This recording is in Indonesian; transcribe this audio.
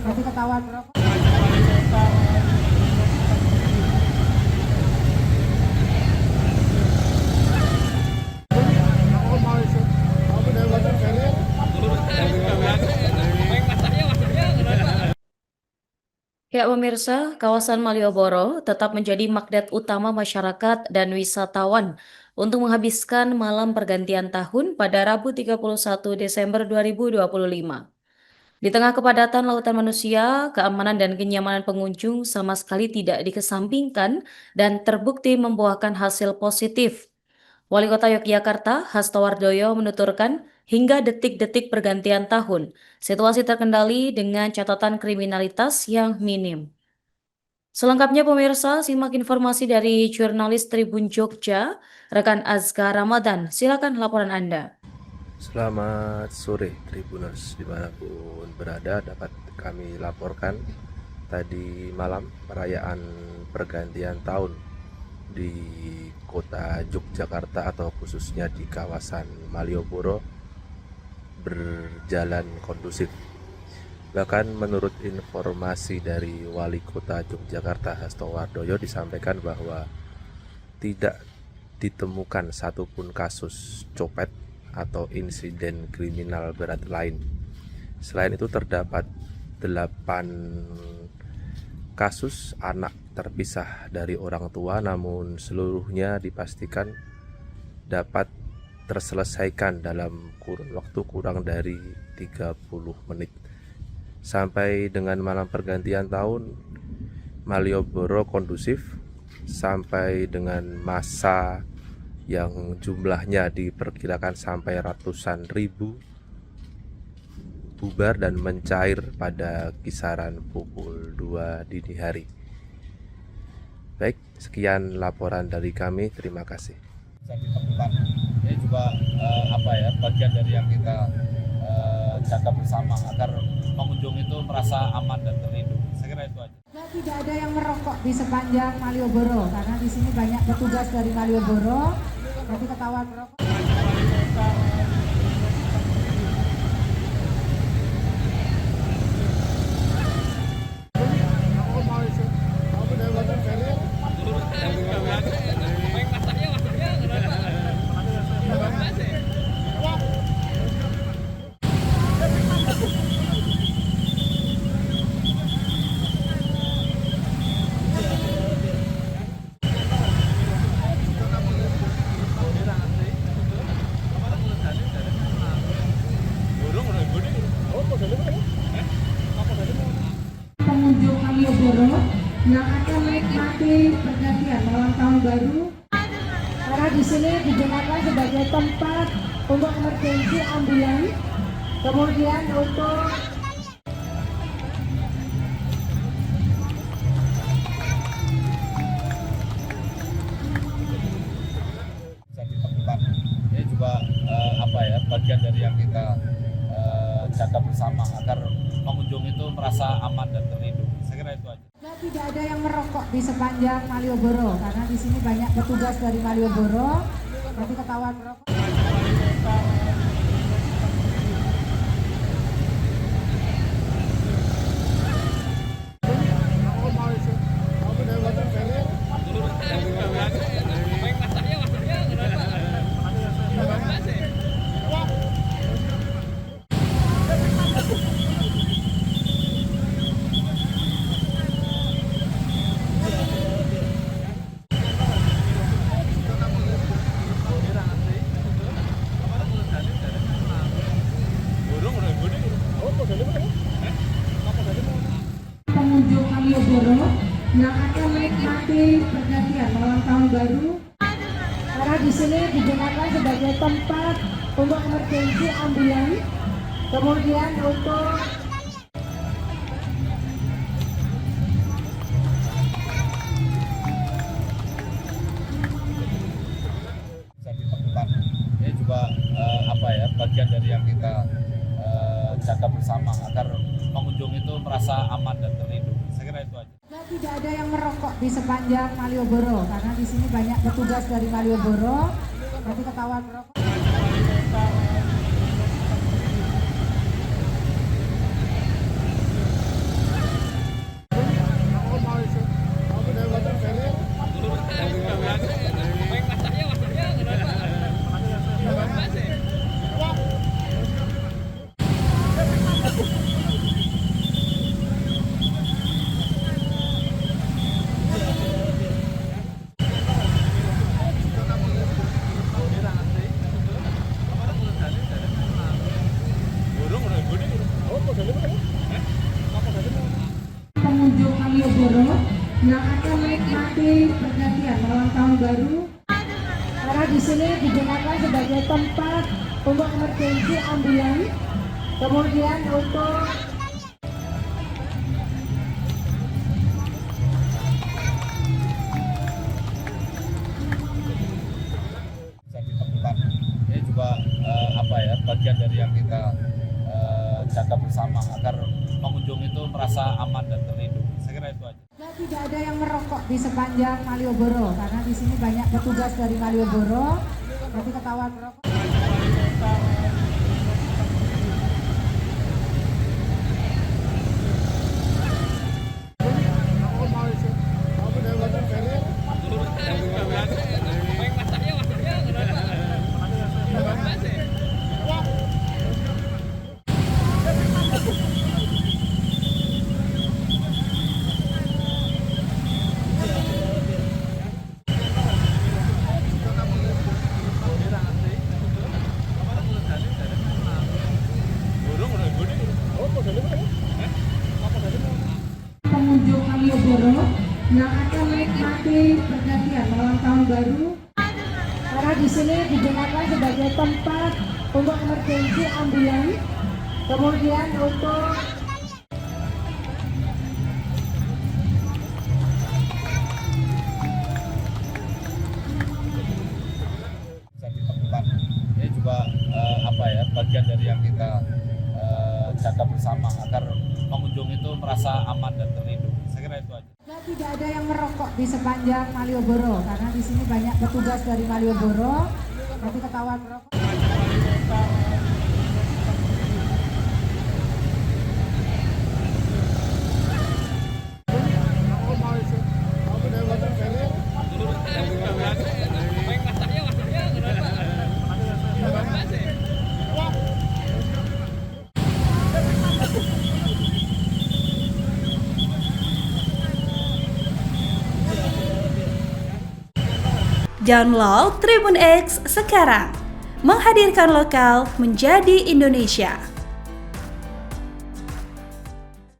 Nanti ketahuan merokok. Ya pemirsa, kawasan Malioboro tetap menjadi magnet utama masyarakat dan wisatawan untuk menghabiskan malam pergantian tahun pada Rabu 31 Desember 2025. Di tengah kepadatan lautan manusia, keamanan dan kenyamanan pengunjung sama sekali tidak dikesampingkan dan terbukti membuahkan hasil positif. Wali Kota Yogyakarta, Hasto Wardoyo menuturkan, hingga detik-detik pergantian tahun, situasi terkendali dengan catatan kriminalitas yang minim. Selengkapnya pemirsa, simak informasi dari jurnalis Tribun Jogja, rekan Azka Ramadan. Silakan laporan Anda. Selamat sore Tribuners, dimanapun berada dapat kami laporkan tadi malam perayaan pergantian tahun di kota Yogyakarta atau khususnya di kawasan Malioboro berjalan kondusif. Bahkan menurut informasi dari Wali Kota Yogyakarta Hasto Wardoyo disampaikan bahwa tidak ditemukan satupun kasus copet atau insiden kriminal berat lain. Selain itu terdapat 8 kasus anak terpisah dari orang tua, namun seluruhnya dipastikan dapat terselesaikan dalam kurun waktu kurang dari 30 menit. Sampai dengan malam pergantian tahun, Malioboro kondusif sampai dengan masa yang jumlahnya diperkirakan sampai ratusan ribu bubar dan mencair pada kisaran pukul 2 dini hari. Baik, sekian laporan dari kami, terima kasih. Bisa ditemukan. Ini juga bagian dari yang kita jaga bersama agar pengunjung itu merasa aman dan terlindungi. Saya kira itu aja. Dan tidak ada yang merokok di sepanjang Malioboro karena di sini banyak petugas dari Malioboro. Nanti ketahuan merokok. Pengunjung Malioboro yang akan menikmati pergantian malam tahun baru karena di sini digunakan sebagai tempat untuk emergency ambulans, kemudian untuk Bisa ditemukan. Ini juga bagian dari yang kita jaga bersama agar pengunjung itu merasa aman dan terlindungi. Saya kira itu aja. dan tidak ada yang merokok di sepanjang Malioboro karena di sini banyak petugas dari Malioboro. Nanti ketahuan merokok. Pengunjung Malioboro yang akan menikmati pergantian malam tahun baru karena di sini digunakan sebagai tempat untuk emergency ambulans, kemudian untuk Bisa ditemukan. Ini juga bagian dari yang kita jaga bersama agar pengunjung itu merasa aman dan terlindungi. Saya kira itu aja. dan tidak ada yang merokok di sepanjang Malioboro karena di sini banyak petugas dari Malioboro. Nanti ketahuan merokok. Malioboro yang akan menikmati pergantian malam tahun baru. Karena di sini digunakan sebagai tempat untuk emergency ambulans, kemudian untuk bisa ditemukan. Ini juga bagian dari yang kita jaga bersama agar pengunjung itu merasa aman dan terlindungi. Saya kira itu aja. tidak ada yang merokok di sepanjang Malioboro karena di sini banyak petugas dari Malioboro. Nanti ketahuan merokok. Pengunjung Malioboro yang akan menikmati pergantian malam tahun baru. Karena di sini digunakan sebagai tempat untuk emergency ambulans, kemudian untuk bisa ditemukan. Ini juga bagian dari yang kita jaga bersama agar pengunjung itu merasa aman dan terlindungi. Saya kira itu aja. tidak ada yang merokok di sepanjang Malioboro karena di sini banyak petugas dari Malioboro. Nanti ketahuan merokok. Download Tribun X sekarang, menghadirkan lokal menjadi Indonesia.